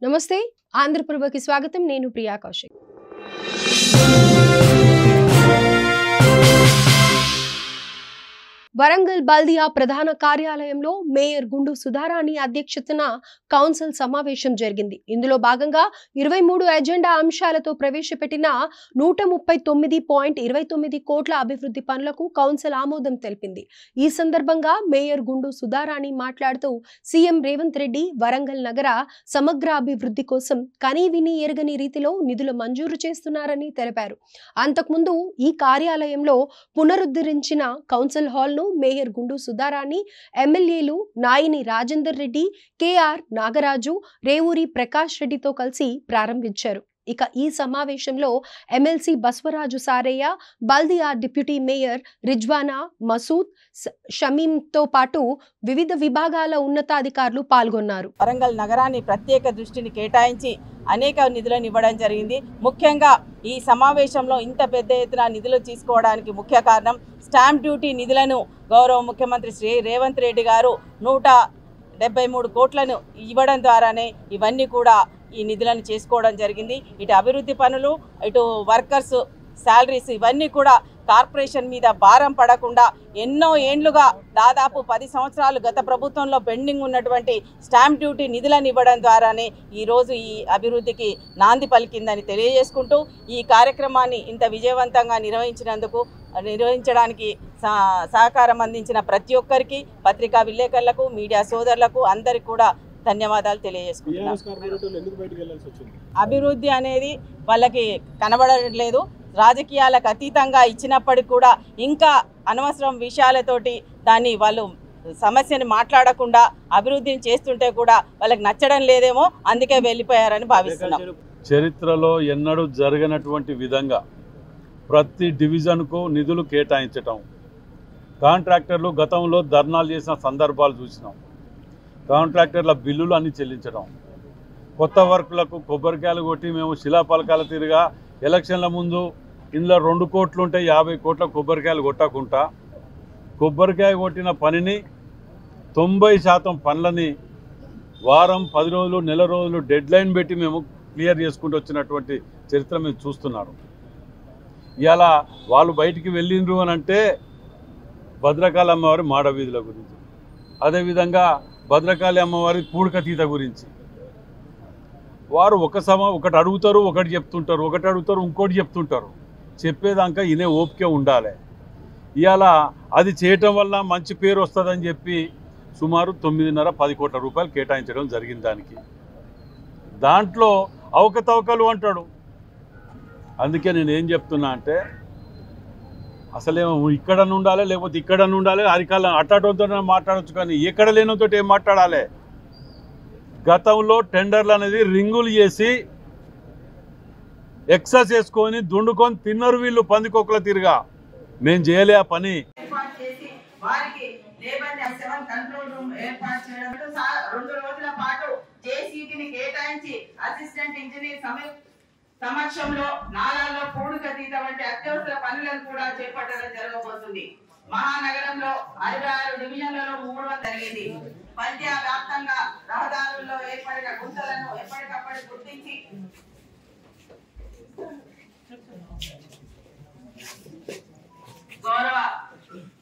నమస్తే ఆంధ్రప్రభకి స్వాగతం నేను ప్రియా కౌశిక్ వరంగల్ బల్దియా ప్రధాన కార్యాలయంలో మేయర్ గుండు సుధారాణి అధ్యక్షతన కౌన్సిల్ సమావేశం జరిగింది. ఇందులో భాగంగా 23 ఎజెండా అంశాలతో ప్రవేశపెట్టిన 139.29 కోట్ల అభివృద్ధి పనులకు కౌన్సిల్ ఆమోదం తెలిపింది. ఈ సందర్భంగా మేయర్ గుండు సుధారాణి మాట్లాడుతూ సీఎం రేవంత్ రెడ్డి వరంగల్ నగర సమగ్ర అభివృద్ధి కోసం కనీవిని ఎరగని రీతిలో నిధులు మంజూరు చేస్తున్నారని తెలిపారు. అంతకుముందు ఈ కార్యాలయంలో పునరుద్ధరించిన council hall mayor Gundu Sudharani, ఎమ్మెల్యేలు నాయిని రాజేందర్ రెడ్డి, కేఆర్ నాగరాజు, రేవూరి ప్రకాష్ రెడ్డితో కలిసి ప్రారంభించారు. ఇక ఈ సమావేశంలో MLC Baswaraju Saraiah, Baldia deputy mayor Rizwana, Masood, షమీంతో పాటు వివిధ విభాగాల ఉన్నతాధికారులు పాల్గొన్నారు. వరంగల్ నగరాన్ని ప్రత్యేక దృష్టిని కేటాయించి అనేక నిధులను ఇవ్వడం జరిగింది. ముఖ్యంగా ఈ సమావేశంలో ఇంత పెద్ద ఎత్తున నిధులు తీసుకోవడానికి ముఖ్య కారణం స్టాంప్ డ్యూటీ నిధులను గౌరవ ముఖ్యమంత్రి శ్రీ రేవంత్ రెడ్డి గారు 173 కోట్లను ఇవ్వడం ద్వారానే ఇవన్నీ కూడా ఈ నిధులను చేసుకోవడం జరిగింది. ఇటు అభివృద్ధి పనులు, ఇటు వర్కర్స్ శాలరీస్ ఇవన్నీ కూడా కార్పొరేషన్ మీద భారం పడకుండా ఎన్నో ఏండ్లుగా దాదాపు 10 సంవత్సరాలు గత ప్రభుత్వంలో పెండింగ్ ఉన్నటువంటి స్టాంప్ డ్యూటీ నిధులను ఇవ్వడం ద్వారానే ఈరోజు ఈ అభివృద్ధికి నాంది పలికిందని తెలియజేసుకుంటూ ఈ కార్యక్రమాన్ని ఇంత విజయవంతంగా నిర్వహించడానికి సహకారం అందించిన ప్రతి ఒక్కరికి, పత్రికా విలేకరులకు, మీడియా సోదరులకు అందరికీ కూడా ధన్యవాదాలు తెలియజేసుకుంటున్నాను. అభివృద్ధి అనేది వాళ్ళకి కనబడట్లేదు. రాజకీయాలకు అతీతంగా ఇచ్చినప్పటికీ కూడా ఇంకా అనవసరం విషయాలతోటి దాన్ని వాళ్ళు సమస్యని మాట్లాడకుండా అభివృద్ధిని చేస్తుంటే కూడా వాళ్ళకి నచ్చడం లేదేమో, అందుకే వెళ్ళిపోయారని భావిస్తున్నాం. చరిత్రలో ఎన్నడూ జరగనటువంటి విధంగా ప్రతి డివిజన్కు నిధులు కేటాయించటం, కాంట్రాక్టర్లు గతంలో ధర్నాలు చేసిన సందర్భాలు చూసినాం. కాంట్రాక్టర్ల బిల్లులు అన్నీ చెల్లించడం, కొత్త వర్కులకు కొబ్బరికాయలు కొట్టి మేము శిలాపలకాల తీరుగా ఎలక్షన్ల ముందు ఇందులో 2 కోట్లు ఉంటే 50 కోట్ల కొబ్బరికాయలు కొట్టకుండా కొబ్బరికాయ కొట్టిన పనిని 90% పనులని వారం, 10 రోజులు, నెల రోజులు డెడ్ లైన్ పెట్టి మేము క్లియర్ చేసుకుంటూ వచ్చినటువంటి చరిత్ర మేము చూస్తున్నారు. ఇలా వాళ్ళు బయటికి వెళ్ళిండ్రు అని అంటే భద్రకాళి అమ్మవారి మాడవీధుల గురించి, అదేవిధంగా భద్రకాళి అమ్మవారి పూడికతీత గురించి వారు ఒకటి అడుగుతారు, ఒకటి చెప్తుంటారు, ఒకటి అడుగుతారు, ఇంకోటి చెప్తుంటారు. చెప్పేదాకా ఇనే ఓపిక ఉండాలి. ఇవాళ అది చేయటం వల్ల మంచి పేరు వస్తుందని చెప్పి సుమారు 9.5-10 కోట్ల రూపాయలు కేటాయించడం జరిగింది. దాంట్లో అవకతవకలు అంటాడు. అందుకే నేను ఏం చెప్తున్నా అంటే అసలేమో ఇక్కడ ఉండాలి, లేకపోతే ఇక్కడ ఉండాలి, అరికాల అట్టాటోతో మాట్లాడవచ్చు, కానీ ఎక్కడ లేనితో ఏం మాట్లాడాలి. గతంలో టెండర్లు అనేది రింగులు చేసి ఎక్సెస్ చేసుకొని దుండుకొని తిన్నారు వీళ్ళు పందికొక్కల తీరుగా. మేము చేయలే ఆ పని. సమక్షంలో నాలాల్లో పూడికతీత వంటి అత్యవసర పనులను కూడా చేపట్టడం జరగబోతుంది. మహానగరంలో 66 డివిజన్లలో 300 జరిగింది. పంజా వ్యాప్తంగా రహదారుల్లో ఏర్పడిన గుంతలను ఎప్పటికప్పుడు గుర్తించి గౌరవ